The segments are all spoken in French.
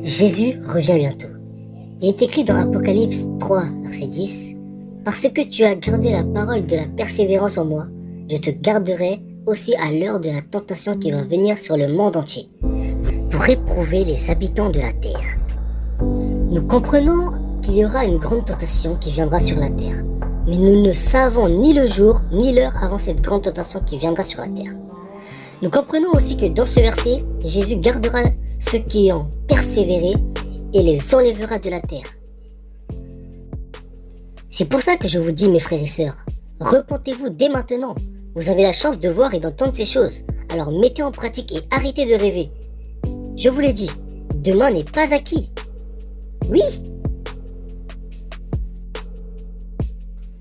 Jésus revient bientôt. Il est écrit dans Apocalypse 3, verset 10, « Parce que tu as gardé la parole de la persévérance en moi, je te garderai aussi à l'heure de la tentation qui va venir sur le monde entier, pour éprouver les habitants de la terre. » Nous comprenons qu'il y aura une grande tentation qui viendra sur la terre, mais nous ne savons ni le jour ni l'heure avant cette grande tentation qui viendra sur la terre. Nous comprenons aussi que dans ce verset, Jésus gardera ceux qui ont persévéré et les enlèvera de la terre. C'est pour ça que je vous dis, mes frères et sœurs, repentez-vous dès maintenant. Vous avez la chance de voir et d'entendre ces choses, alors mettez en pratique et arrêtez de rêver. Je vous le dis, demain n'est pas acquis. Oui!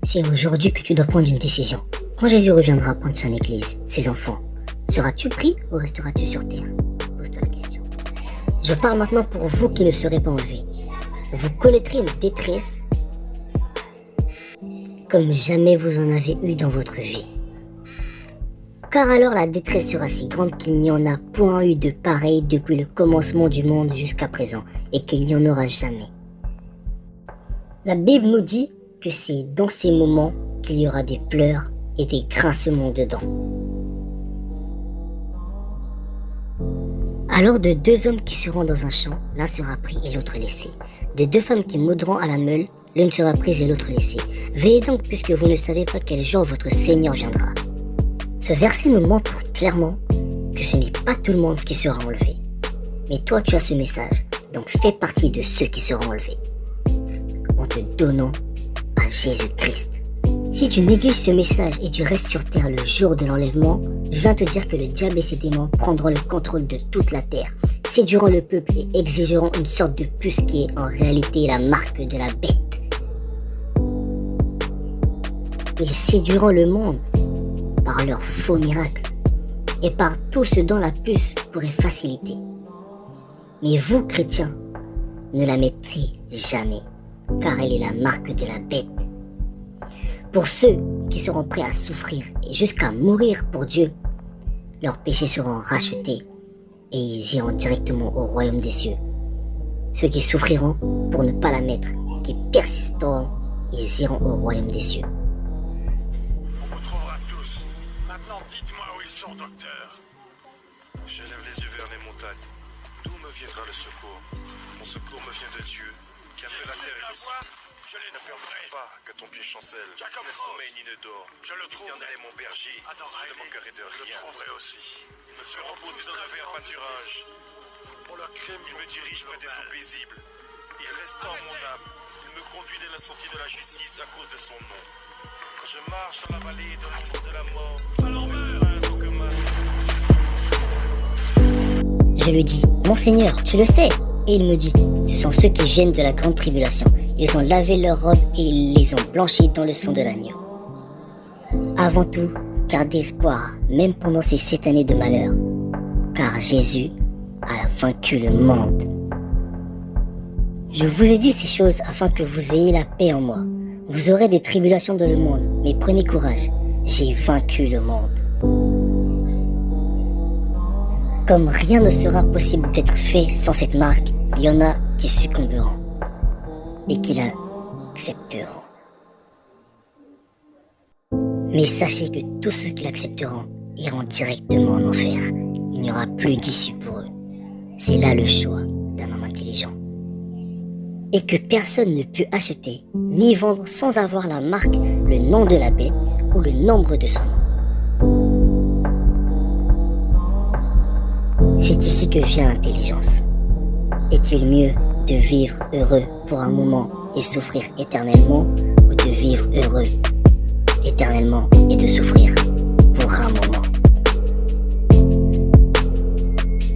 C'est aujourd'hui que tu dois prendre une décision. Quand Jésus reviendra prendre son église, ses enfants, seras-tu pris ou resteras-tu sur terre? Pose-toi la question. Je parle maintenant pour vous qui ne serez pas enlevés. Vous connaîtrez une détresse comme jamais vous en avez eu dans votre vie. Car alors la détresse sera si grande qu'il n'y en a point eu de pareil depuis le commencement du monde jusqu'à présent, et qu'il n'y en aura jamais. La Bible nous dit que c'est dans ces moments qu'il y aura des pleurs et des grincements de dents. Alors de deux hommes qui seront dans un champ, l'un sera pris et l'autre laissé. De deux femmes qui mouderont à la meule, l'une sera prise et l'autre laissée. Veillez donc puisque vous ne savez pas quel jour votre Seigneur viendra. Ce verset nous montre clairement que ce n'est pas tout le monde qui sera enlevé. Mais toi tu as ce message, donc fais partie de ceux qui seront enlevés. En te donnant à Jésus-Christ. Si tu négliges ce message et tu restes sur terre le jour de l'enlèvement, je viens te dire que le diable et ses démons prendront le contrôle de toute la terre, séduiront le peuple et exigeront une sorte de puce qui est en réalité la marque de la bête. Ils séduiront le monde par leurs faux miracles et par tout ce dont la puce pourrait faciliter. Mais vous, chrétiens, ne la mettrez jamais, car elle est la marque de la bête. Pour ceux qui seront prêts à souffrir et jusqu'à mourir pour Dieu, leurs péchés seront rachetés et ils iront directement au royaume des cieux. Ceux qui souffriront pour ne pas la mettre, qui persisteront, ils iront au royaume des cieux. On vous trouvera tous. Maintenant, dites-moi où ils sont, docteur. Je lève les yeux vers les montagnes. D'où me viendra le secours? Mon secours me vient de Dieu, qui a fait la terre et le ciel. Je ne permettrai pas que ton pied chancelle. Ne sommeille ni ne dort. Je le trouve. L'Éternel est mon berger. Je ne manquerai de rien. Je le trouverai aussi. Il me fait reposer dans un vert pâturage. Pour leur crime, il me dirige vers des eaux paisibles. Il restaure mon âme. Il me conduit dans la sortie de la justice à cause de son nom. Quand je marche dans la vallée de l'ombre de la mort, alors aucun mal. Je lui dis, mon Seigneur, tu le sais. Et il me dit, ce sont ceux qui viennent de la grande tribulation. Ils ont lavé leurs robes et ils les ont blanchies dans le sang de l'agneau. Avant tout, gardez espoir, même pendant ces 7 années de malheur, car Jésus a vaincu le monde. Je vous ai dit ces choses afin que vous ayez la paix en moi. Vous aurez des tribulations dans le monde, mais prenez courage, j'ai vaincu le monde. Comme rien ne sera possible d'être fait sans cette marque, il y en a qui succomberont et qui l'accepteront. Mais sachez que tous ceux qui l'accepteront iront directement en enfer. Il n'y aura plus d'issue pour eux. C'est là le choix d'un homme intelligent. Et que personne ne peut acheter ni vendre sans avoir la marque, le nom de la bête ou le nombre de son nom. C'est ici que vient l'intelligence. Est-il mieux de vivre heureux pour un moment et souffrir éternellement, ou de vivre heureux éternellement et de souffrir pour un moment?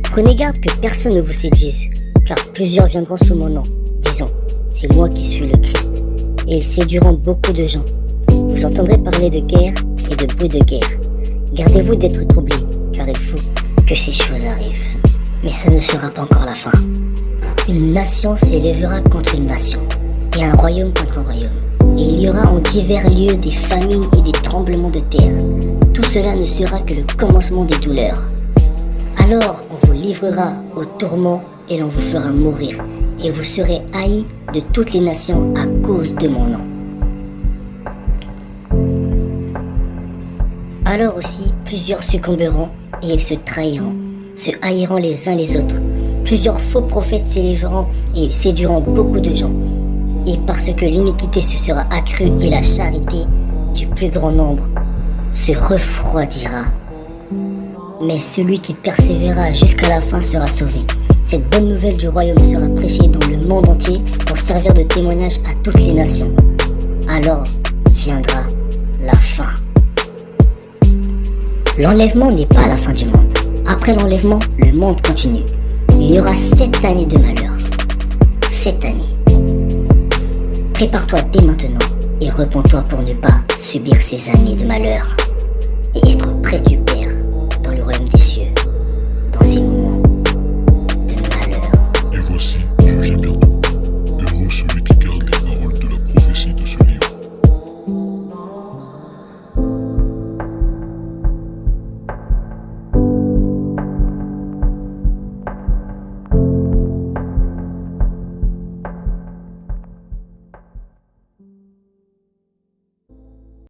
Prenez garde que personne ne vous séduise, car plusieurs viendront sous mon nom, disant « C'est moi qui suis le Christ », et ils séduiront beaucoup de gens. Vous entendrez parler de guerre et de bruit de guerre. Gardez-vous d'être troublés, car il faut que ces choses arrivent. Mais ça ne sera pas encore la fin. Une nation s'élèvera contre une nation, et un royaume contre un royaume. Et il y aura en divers lieux des famines et des tremblements de terre. Tout cela ne sera que le commencement des douleurs. Alors on vous livrera au tourment et l'on vous fera mourir, et vous serez haïs de toutes les nations à cause de mon nom. Alors aussi, plusieurs succomberont, et ils se trahiront, se haïront les uns les autres. Plusieurs faux prophètes s'élèveront, et ils séduiront beaucoup de gens. Et parce que l'iniquité se sera accrue et la charité du plus grand nombre se refroidira. Mais celui qui persévérera jusqu'à la fin sera sauvé. Cette bonne nouvelle du royaume sera prêchée dans le monde entier pour servir de témoignage à toutes les nations. Alors viendra la fin. L'enlèvement n'est pas la fin du monde. Après l'enlèvement, le monde continue. Il y aura 7 années de malheur. 7 années. Prépare-toi dès maintenant et repens-toi pour ne pas subir ces années de malheur et être près du